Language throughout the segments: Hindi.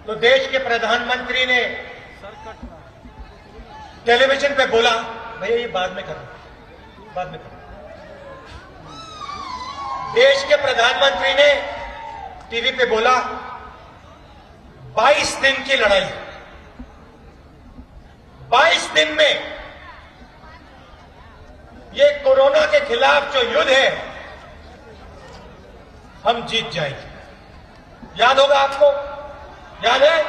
तो देश के प्रधानमंत्री ने टेलीविजन पे बोला, भैया ये बाद में करो, बाद में करो। देश के प्रधानमंत्री ने टीवी पे बोला 22 दिन की लड़ाई, 22 दिन में ये कोरोना के खिलाफ जो युद्ध है हम जीत जाएंगे। याद होगा आपको, याद है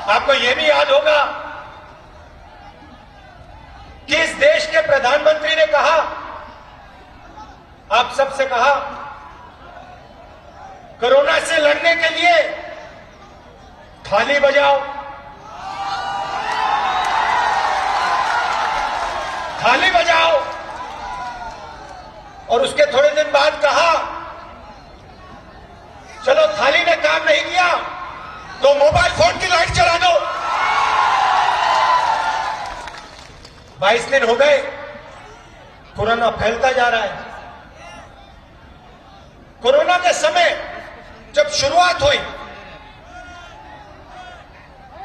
आपको, यह भी याद होगा कि इस देश के प्रधानमंत्री ने कहा, आप सबसे कहा, कोरोना से लड़ने के लिए थाली बजाओ, थाली बजाओ। और उसके थोड़े दिन बाद कहा, चलो थाली ने काम नहीं किया तो मोबाइल फोन की लाइट चला दो। 22 दिन हो गए, कोरोना फैलता जा रहा है। कोरोना के समय जब शुरुआत हुई,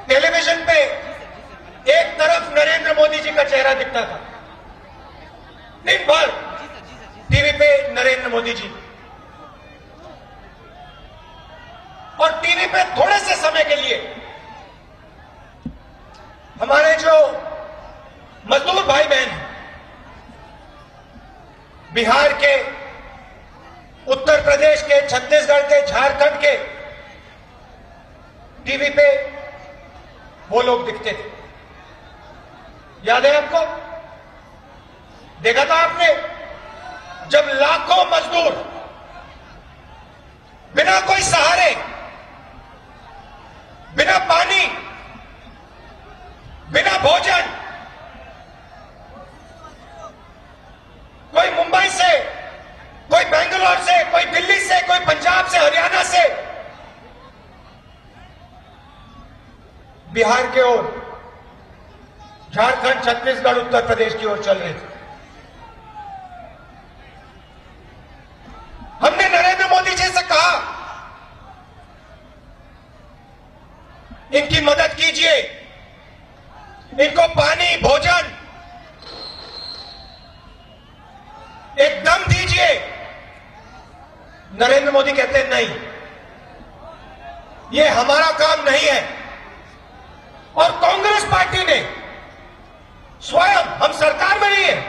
टेलीविजन पे एक तरफ नरेंद्र मोदी जी का चेहरा दिखता था, दिन भर टीवी पे नरेंद्र मोदी जी, और टीवी पे थोड़े से समय के लिए हमारे जो मजदूर भाई बहन हैं, बिहार के, उत्तर प्रदेश के, छत्तीसगढ़ के, झारखंड के, टीवी पे वो लोग दिखते थे। याद है आपको? देखा था आपने जब लाखों मजदूर बिना कोई सहारे, बिना पानी, बिना भोजन, कोई मुंबई से, कोई बेंगलोर से, कोई दिल्ली से, कोई पंजाब से, हरियाणा से बिहार के ओर, झारखंड, छत्तीसगढ़, उत्तर प्रदेश की ओर चल रहे थे। हमने नरेंद्र मोदी जी से कहा, इनकी मदद कीजिए, इनको पानी, भोजन, एक दम दीजिए। नरेंद्र मोदी कहते हैं नहीं, ये हमारा काम नहीं है। और कांग्रेस पार्टी ने स्वयं, हम सरकार में नहीं है,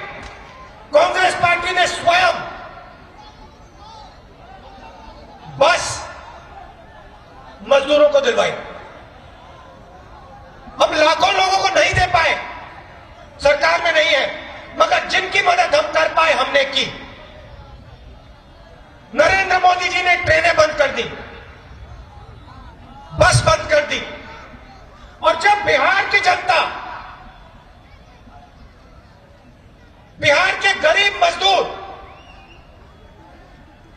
कांग्रेस पार्टी ने स्वयं बस मजदूरों को दिलवाई। हम लाखों लोगों को नहीं दे पाए, सरकार में नहीं है, मगर जिनकी मदद हम कर पाए हमने की। नरेंद्र मोदी जी ने ट्रेनें बंद कर दी, बस बंद कर दी। और जब बिहार की जनता, बिहार के गरीब मजदूर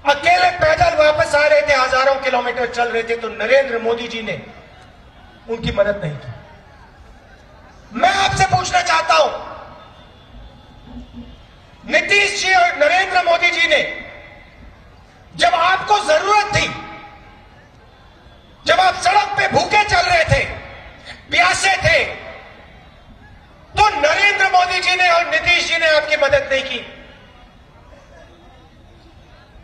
अकेले पैदल वापस आ रहे थे, हजारों किलोमीटर चल रहे थे, तो नरेंद्र मोदी जी ने उनकी मदद नहीं की। मैं आपसे पूछना चाहता हूं, नीतीश जी और नरेंद्र मोदी जी ने जब आपको जरूरत थी, जब आप सड़क पे भूखे चल रहे थे, प्यासे थे, तो नरेंद्र मोदी जी ने और नीतीश जी ने आपकी मदद नहीं की?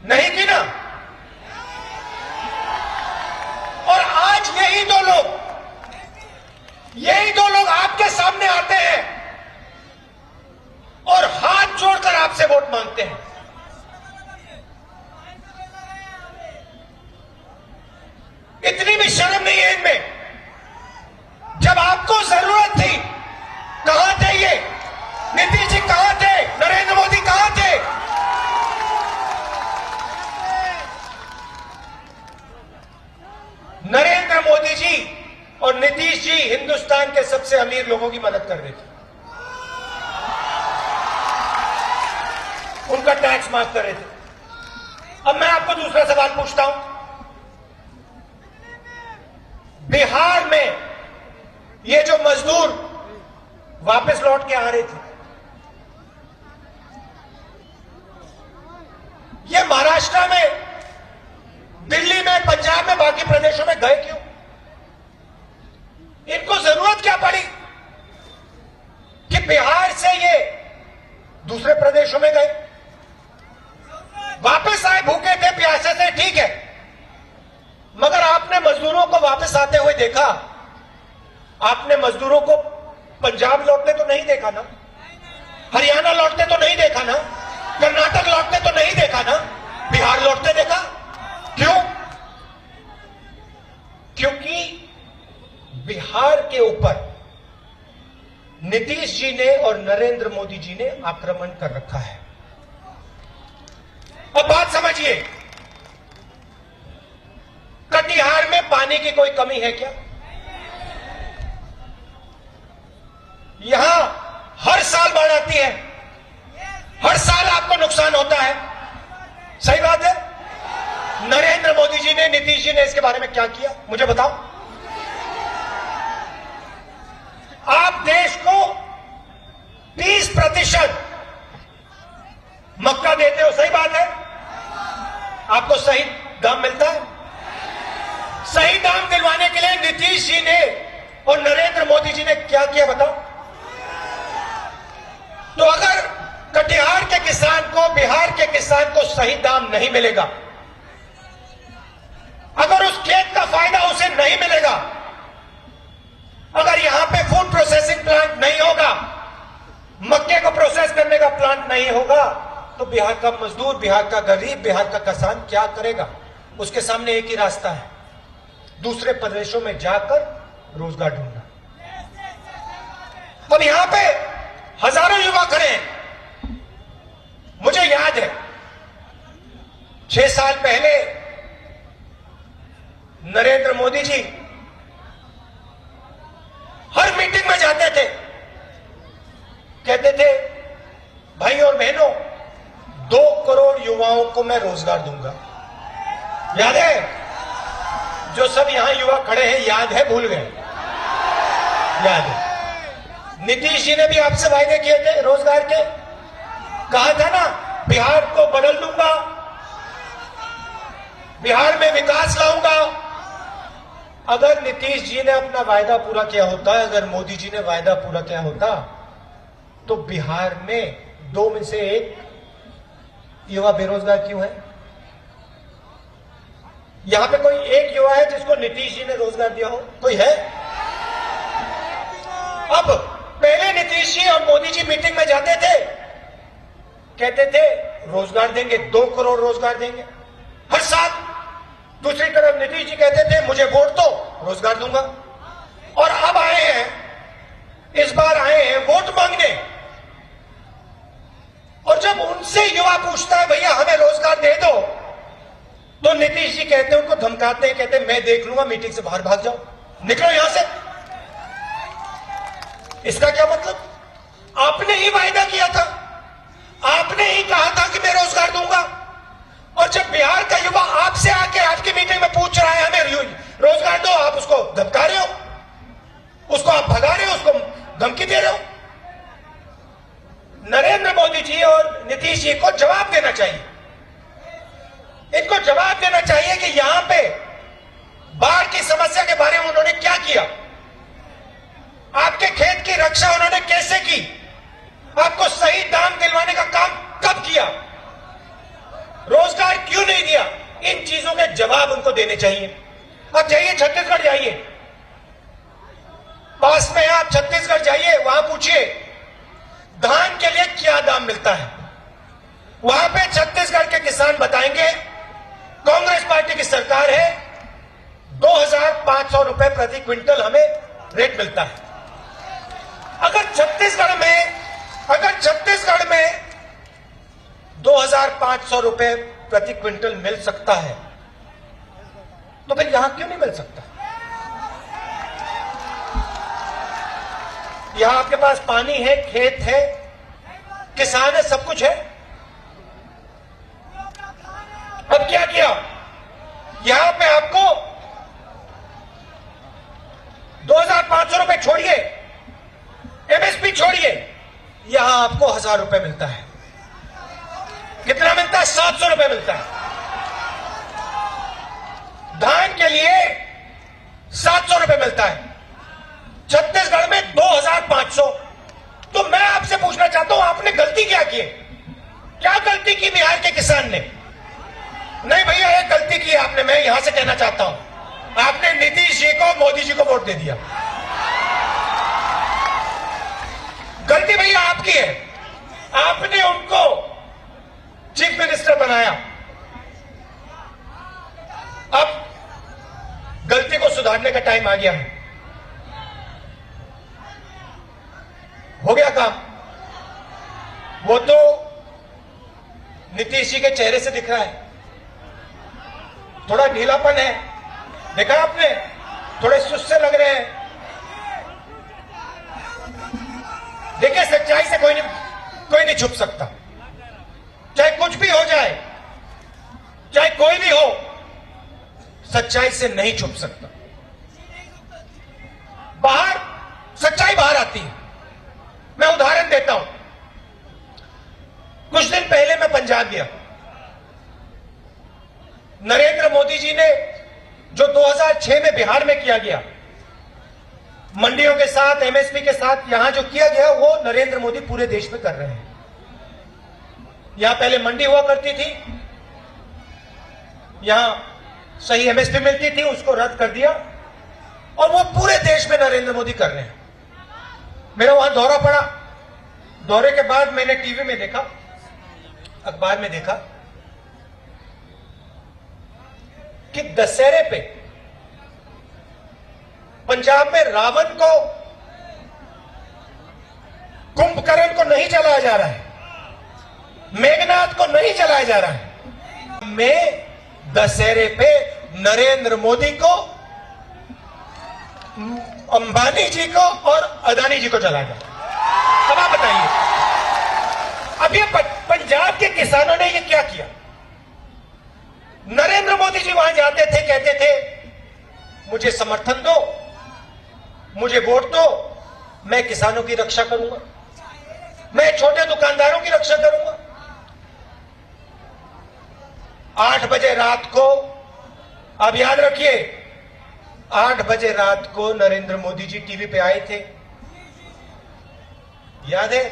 नहीं की ना? और आज यही दो लोग आपके सामने आते हैं और हाथ जोड़कर आपसे वोट मांगते हैं। इतनी भी शर्म नहीं है इनमें? जब आपको जरूरत थी, कहां थे ये? नीतीश जी कहां थे? नरेंद्र मोदी कहां थे? नरेंद्र मोदी जी और नीतीश जी हिंदुस्तान के सबसे अमीर लोगों की मदद कर रहे थे, उनका टैक्स माफ कर रहे थे। अब मैं आपको दूसरा सवाल पूछता हूं, बिहार में ये जो मजदूर वापस लौट के आ रहे थे, ये महाराष्ट्र में, दिल्ली में, पंजाब में, बाकी प्रदेशों में गए प्रदेशों में गए, वापस आए भूखे थे प्यासे थे, ठीक है, मगर आपने मजदूरों को वापस आते हुए देखा? आपने मजदूरों को पंजाब लौटते तो नहीं देखा ना, हरियाणा लौटते तो नहीं देखा ना, कर्नाटक लौटते तो नहीं देखा ना, बिहार लौटते देखा? क्यों? क्योंकि बिहार के ऊपर नीतीश जी ने और नरेंद्र मोदी जी ने आक्रमण कर रखा है। अब बात समझिए, कटिहार में पानी की कोई कमी है क्या? यहां हर साल बाढ़ आती है, हर साल आपको नुकसान होता है, सही बात है। नरेंद्र मोदी जी ने, नीतीश जी ने इसके बारे में क्या किया, मुझे बताओ। आप देश को 30% मक्का देते हो, सही बात है, आपको सही दाम मिलता है? सही दाम दिलवाने के लिए नीतीश जी ने और नरेंद्र मोदी जी ने क्या किया, बताओ। तो अगर कटिहार के किसान को, बिहार के किसान को सही दाम नहीं मिलेगा, अगर उस खेत का फायदा उसे नहीं मिलेगा, अगर यहां पे फूड प्रोसेसिंग प्लांट नहीं होगा, मक्के को प्रोसेस करने का प्लांट नहीं होगा, तो बिहार का मजदूर, बिहार का गरीब, बिहार का किसान क्या करेगा? उसके सामने एक ही रास्ता है, दूसरे प्रदेशों में जाकर रोजगार ढूंढना। अब यहां पे हजारों युवा खड़े हैं। मुझे याद है 6 साल पहले नरेंद्र मोदी जी हर मीटिंग में जाते थे, कहते थे भाई और बहनों 2 करोड़ युवाओं को मैं रोजगार दूंगा। याद है? जो सब यहां युवा खड़े हैं, याद है, भूल गए? याद है। नीतीश जी ने भी आपसे वायदे किए थे रोजगार के, कहा था ना बिहार को बदल दूंगा, बिहार में विकास लाऊंगा। अगर नीतीश जी ने अपना वायदा पूरा किया होता, अगर मोदी जी ने वायदा पूरा किया होता, तो बिहार में 2 में से 1 युवा बेरोजगार क्यों है? यहां पे कोई एक युवा है जिसको नीतीश जी ने रोजगार दिया हो? कोई है? अब पहले नीतीश जी और मोदी जी मीटिंग में जाते थे, कहते थे रोजगार देंगे, 2 करोड़ रोजगार देंगे हर साल। दूसरी तरफ नीतीश जी कहते थे मुझे वोट दो, रोजगार दूंगा। और अब आए हैं, इस बार आए हैं वोट मांगने, और जब उनसे युवा पूछता है भैया हमें रोजगार दे दो, तो नीतीश जी कहते हैं, उनको धमकाते हैं, कहते हैं मैं देख लूंगा, मीटिंग से बाहर भाग जाओ, निकलो यहां से। इसका क्या मतलब? आपने ही वायदा किया था, आपने ही कहा था कि मैं रोजगार दूंगा, और जब बिहार का युवा आपसे आके आपकी मीटिंग में पूछ रहा है हमें रोजगार दो, आप उसको धमका रहे हो, उसको आप भगा रहे हो, उसको धमकी दे रहे हो। नरेंद्र मोदी जी और नीतीश जी को जवाब देना चाहिए, इनको जवाब देना चाहिए कि यहां पे बाढ़ की समस्या के बारे में उन्होंने क्या किया, आपके खेत की रक्षा उन्होंने कैसे की, आपको सही दाम दिलवाने का काम कब किया, रोजगार क्यों नहीं दिया। इन चीजों के जवाब उनको देने चाहिए। अब जाइए छत्तीसगढ़, जाइए, पास में आप छत्तीसगढ़ जाइए, वहां पूछिए धान के लिए क्या दाम मिलता है। वहां पे छत्तीसगढ़ के किसान बताएंगे कांग्रेस पार्टी की सरकार है, 2500 रुपए प्रति क्विंटल हमें रेट मिलता है। अगर छत्तीसगढ़ में 2500 रुपए प्रति क्विंटल मिल सकता है, तो फिर यहां क्यों नहीं मिल सकता? यहां आपके पास पानी है, खेत है, किसान है, सब कुछ है। अब क्या किया? यहां पे आपको 2500 रुपए छोड़िए, एमएसपी छोड़िए, यहां आपको 1000 रुपए मिलता है। कितना मिलता है? 700 रुपए मिलता है। धान के लिए 700 रुपए मिलता है, छत्तीसगढ़ में 2500। तो मैं आपसे पूछना चाहता हूं आपने गलती क्या की? क्या गलती की बिहार के किसान ने? नहीं भैया, एक गलती की आपने, मैं यहां से कहना चाहता हूं, आपने नीतीश जी को, मोदी जी को वोट दे दिया। गलती भैया आपकी है, आपने उनको चीफ मिनिस्टर बनाया। अब गलती को सुधारने का टाइम आ गया है। हो गया काम। वो तो नीतीश जी के चेहरे से दिख रहा है, थोड़ा ढीलापन है, देखा आपने, थोड़े सुस्त से लग रहे हैं। देखिए, सच्चाई से कोई नहीं छुप सकता, चाहे कुछ भी हो जाए, चाहे कोई भी हो, सच्चाई से नहीं छुप सकता। बाहर सच्चाई बाहर आती है। मैं उदाहरण देता हूं। कुछ दिन पहले मैं पंजाब गया। नरेंद्र मोदी जी ने जो 2006 में बिहार में किया गया, मंडियों के साथ, एमएसपी के साथ यहां जो किया गया, वो नरेंद्र मोदी पूरे देश में कर रहे हैं। यहां पहले मंडी हुआ करती थी, यहां सही एमएसपी मिलती थी, उसको रद्द कर दिया, और वो पूरे देश में नरेंद्र मोदी कर रहे हैं। मेरा वहां दौरा पड़ा। दौरे के बाद मैंने टीवी में देखा, अखबार में देखा कि दशहरे पे पंजाब में रावण को, कुंभकर्ण को नहीं जलाया जा रहा है, मेघनाथ को नहीं जलाया जा रहा है। मैं दशहरे पे नरेंद्र मोदी को, अंबानी जी को और अदानी जी को जलाया जा रहा है। अब आप बताइए, अब ये पंजाब के किसानों ने ये क्या किया? नरेंद्र मोदी जी वहां जाते थे, कहते थे मुझे समर्थन दो, मुझे वोट दो, मैं किसानों की रक्षा करूंगा, मैं छोटे दुकानदारों की रक्षा करूंगा। 8 बजे रात को, अब याद रखिए, 8 बजे रात को नरेंद्र मोदी जी टीवी पे आए थे। याद है?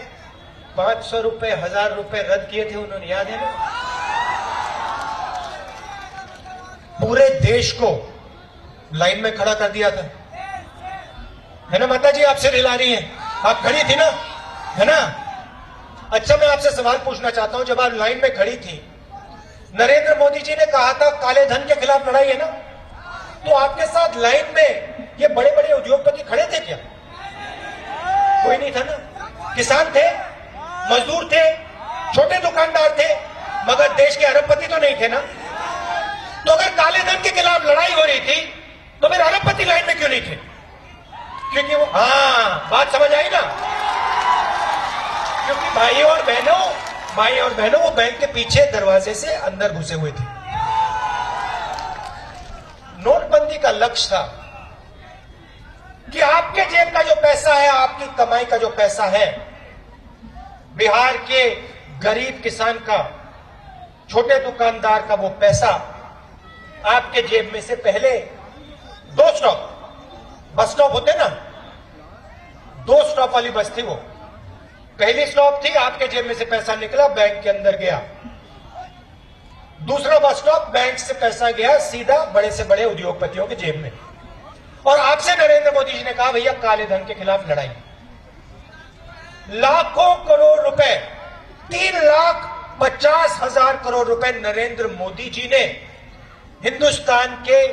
500 रुपए, 1000 रुपए रद्द किए थे उन्होंने, याद है ना? पूरे देश को लाइन में खड़ा कर दिया था, है ना? माता जी आप सिर हिला रही हैं, आप खड़ी थी ना, है ना? अच्छा, मैं आपसे सवाल पूछना चाहता हूं, जब आप लाइन में खड़ी थी, नरेंद्र मोदी जी ने कहा था काले धन के खिलाफ लड़ाई, है ना? तो आपके साथ लाइन में ये बड़े बड़े उद्योगपति खड़े थे क्या? कोई नहीं था ना? किसान थे, मजदूर थे, छोटे दुकानदार थे, मगर देश के अरबपति तो नहीं थे ना? तो अगर काले धन के खिलाफ लड़ाई हो रही थी, तो फिर अरबपति लाइन में क्यों नहीं थे? क्योंकि वो, बात समझ आई ना? क्योंकि भाई और बहनों, वो बैंक के पीछे दरवाजे से अंदर घुसे हुए थे। नोटबंदी का लक्ष्य था कि आपके जेब का जो पैसा है, आपकी कमाई का जो पैसा है, बिहार के गरीब किसान का, छोटे दुकानदार का वो पैसा आपके जेब में से पहले 2 स्टॉप, बस स्टॉप होते ना, 2 स्टॉप वाली बस थी वो। पहली स्टॉप थी, आपके जेब में से पैसा निकला, बैंक के अंदर गया। दूसरा बस स्टॉप, बैंक से पैसा गया सीधा बड़े से बड़े उद्योगपतियों के जेब में। और आपसे नरेंद्र मोदी जी ने कहा भैया काले धन के खिलाफ लड़ाई। लाखों करोड़ रुपए, 3,50,000 करोड़ रुपए नरेंद्र मोदी जी ने हिंदुस्तान के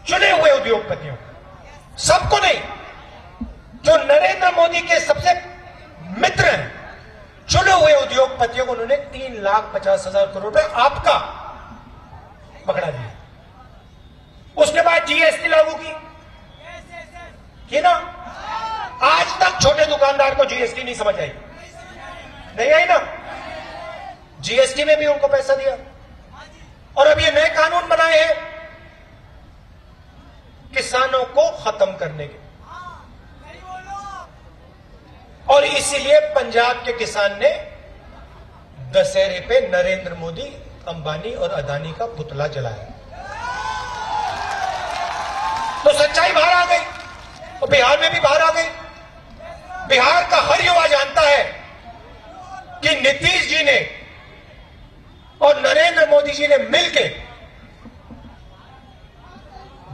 चुने हुए उद्योगपतियों, सबको नहीं, जो नरेंद्र मोदी के सबसे मित्र हैं, चुने हुए उद्योगपतियों को उन्होंने 3,50,000 करोड़ रुपए आपका पकड़ा दिया। उसके बाद जीएसटी लागू की ना? आज तक छोटे दुकानदार को जीएसटी नहीं समझ आई, नहीं आई ना? जीएसटी में भी उनको पैसा दिया। और अब ये नए कानून बनाए हैं किसानों को खत्म करने के, और इसीलिए पंजाब के किसान ने दशहरे पे नरेंद्र मोदी, अंबानी और अदानी का पुतला जलाया। तो सच्चाई बाहर आ गई, और बिहार में भी बाहर आ गई। बिहार का हर युवा जानता है कि नीतीश जी ने और नरेंद्र मोदी जी ने मिलकर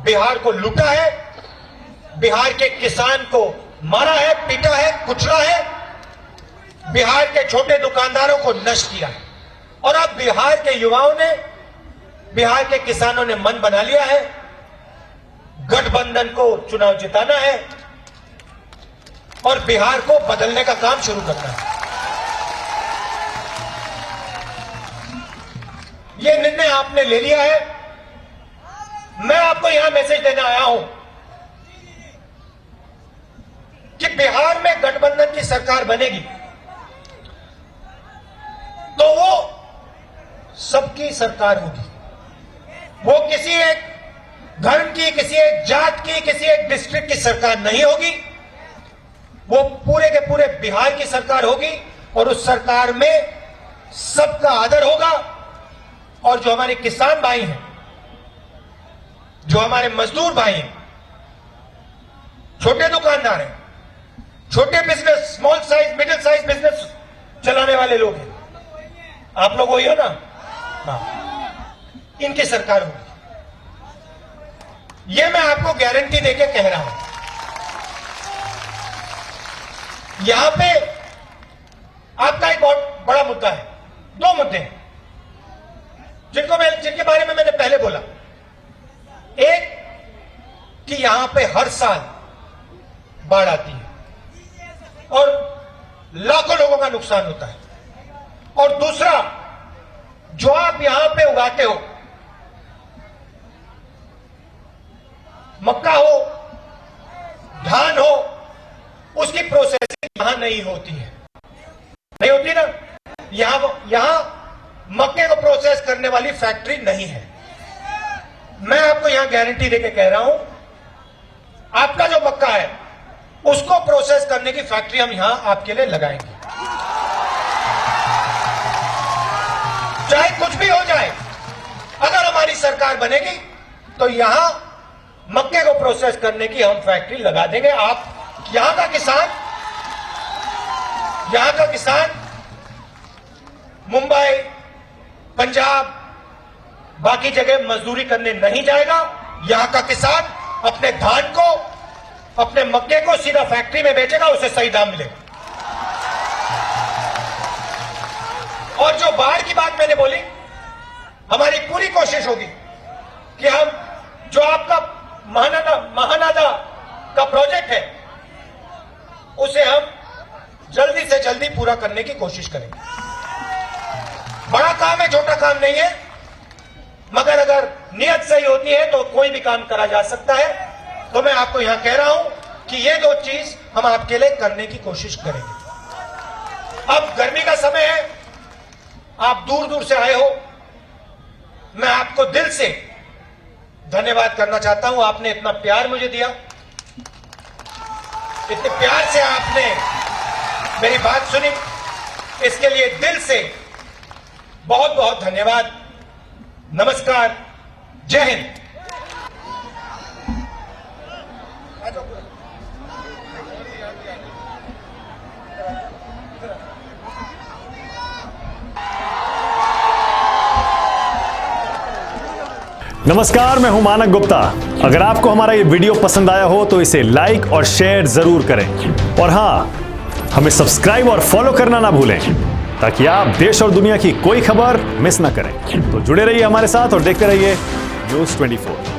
बिहार को लूटा है, बिहार के किसान को मारा है, पीटा है, कुचला है, बिहार के छोटे दुकानदारों को नष्ट किया है। और अब बिहार के युवाओं ने, बिहार के किसानों ने मन बना लिया है, गठबंधन को चुनाव जिताना है और बिहार को बदलने का काम शुरू करना है। यह निर्णय आपने ले लिया है। मैं आपको यहां मैसेज देने आया हूं कि बिहार में गठबंधन की सरकार बनेगी तो वो सबकी सरकार होगी। वो किसी एक धर्म की, किसी एक जात की, किसी एक डिस्ट्रिक्ट की सरकार नहीं होगी। वो पूरे के पूरे बिहार की सरकार होगी और उस सरकार में सबका आदर होगा। और जो हमारे किसान भाई हैं, जो हमारे मजदूर भाई हैं, छोटे दुकानदार हैं, छोटे business, small size, middle size business चलाने वाले लोग हैं, आप लोग वही हो ना? हाँ, इनकी सरकार होगी। यह मैं आपको गारंटी देके कह रहा हूं। यहां पे आपका एक बहुत बड़ा मुद्दा है, दो मुद्दे हैं जिनके बारे में मैंने पहले बोला। एक कि यहां पे हर साल बाढ़ आती है और लाखों लोगों का नुकसान होता है। और दूसरा, जो आप यहां पे उगाते हो, मक्का हो, धान हो, उसकी प्रोसेसिंग यहां नहीं होती है। नहीं होती ना? यहां मक्के को प्रोसेस करने वाली फैक्ट्री नहीं है। मैं आपको यहां गारंटी देके कह रहा हूं, आपका जो मक्का है उसको प्रोसेस करने की फैक्ट्री हम यहां आपके लिए लगाएंगे। चाहे कुछ भी हो जाए, अगर हमारी सरकार बनेगी तो यहां मक्के को प्रोसेस करने की हम फैक्ट्री लगा देंगे। आप यहां का किसान मुंबई, पंजाब, बाकी जगह मजदूरी करने नहीं जाएगा। यहां का किसान अपने धान को, अपने मक्के को सीधा फैक्ट्री में बेचेगा, उसे सही दाम मिलेगा। और जो बाढ़ की बात मैंने बोली, हमारी पूरी कोशिश होगी कि हम जो आपका महानादा का प्रोजेक्ट है उसे हम जल्दी से जल्दी पूरा करने की कोशिश करेंगे। बड़ा काम है, छोटा काम नहीं है, मगर अगर नियत सही होती है तो कोई भी काम करा जा सकता है। तो मैं आपको यहां कह रहा हूं कि ये दो चीज हम आपके लिए करने की कोशिश करेंगे। अब गर्मी का समय है, आप दूर दूर से आए हो, मैं आपको दिल से धन्यवाद करना चाहता हूं। आपने इतना प्यार मुझे दिया, इतने प्यार से आपने मेरी बात सुनी, इसके लिए दिल से बहुत बहुत धन्यवाद। नमस्कार, जय हिंद। नमस्कार, मैं हूं मानक गुप्ता। अगर आपको हमारा ये वीडियो पसंद आया हो तो इसे लाइक और शेयर जरूर करें। और हां, हमें सब्सक्राइब और फॉलो करना ना भूलें ताकि आप देश और दुनिया की कोई खबर मिस ना करें। तो जुड़े रहिए हमारे साथ और देखते रहिए न्यूज़ 24।